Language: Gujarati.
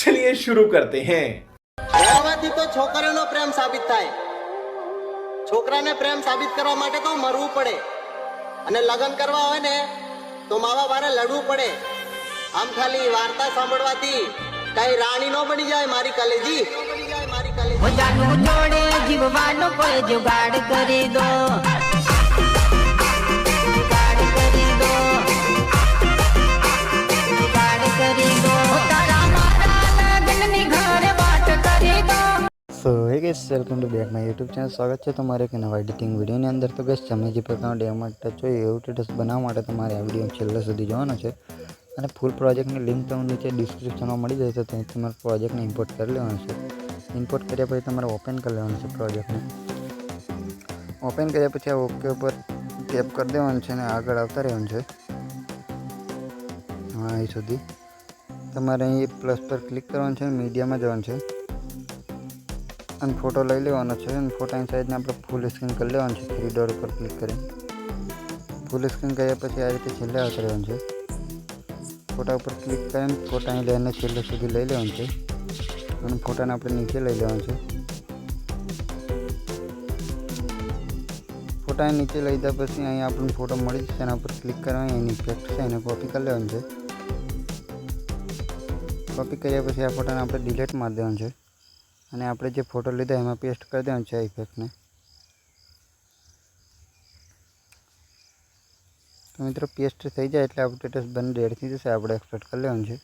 चलिए शुरू करते हैं। રહેવાથી તો છોકરીનો પ્રેમ સાબિત થાય, છોકરાને પ્રેમ સાબિત કરવા માટે તો મરવું પડે, અને લગ્ન કરવા હોય ને તો માવા બારે લડવું પડે. આમ ખાલી વાર્તા સાંભળવાથી કઈ રાણી નો બની જાય મારી કલેજી. જાનું જોડે જીવવાનો કોઈ જુગાડ કરી દો, જુગાડ કરી દો, જુગાડ કરી દો, તારા મારા લગ્નની ઘરે વાત કરી દો. So hey guys welcome to back my YouTube channel. સ્વાગત છે તમારે એક નવા એડિટિંગ વિડીયોની અંદર. તો ગેસ તમે જે પ્રકારનો ડેમો ટચ હોય એવું સ્ટેટસ બનાવવા માટે તમારે આ વિડીયો છેલ્લે સુધી જોવાનો છે, અને ફૂલ પ્રોજેક્ટની લિંક તમને નીચે ડિસ્ક્રિપ્શનમાં મળી જાય તો ત્યાંથી તમારે પ્રોજેક્ટને ઇમ્પોર્ટ કરી લેવાનો છે. ઇમ્પોર્ટ કર્યા પછી તમારે ઓપન કરી લેવાનું છે પ્રોજેક્ટને. ઓપન કર્યા પછી આ ઓકે ઉપર ટેપ કરી દેવાનું છે અને આગળ આવતા રહેવાનું છે. હા, અહીં સુધી તમારે અહીં પ્લસ પર ક્લિક કરવાનું છે, મીડિયામાં જવાનું છે અને ફોટો લઈ લેવાનો છે. અને ફોટાની સાઈઝને આપણે ફૂલ સ્ક્રીન કરી લેવાનું છે. 3 ડોટ ઉપર ક્લિક કરીને ફૂલ સ્ક્રીન કર્યા પછી આ રીતે છેલ્લે આવતા રહેવાનું છે. ફોટા ઉપર ક્લિક કરીને ફોટાની લઈને છેલ્લે સુધી લઈ લેવાનું છે અને ફોટાને આપણે નીચે લઈ લેવાનું છે. ફોટાને નીચે લઈ લીધા પછી અહીં આપણને ફોટો મળી જશે, એના ઉપર ક્લિક કરવાની એની ઇફેક્ટ છે એને કોપી કરી લેવાનું છે. કોપી કર્યા પછી આ ફોટાને આપણે ડિલીટ મારી દેવાનું છે અને આપણે જે ફોટો લીધો એમાં પેસ્ટ કરી દેવાનું છે આ ઇફેક્ટને. તો મિત્રો પેસ્ટ થઈ જાય એટલે આપણું સ્ટેટસ બની રેડી થઈ જશે. આપણે એક્સપોર્ટ કરી લેવાનું છે.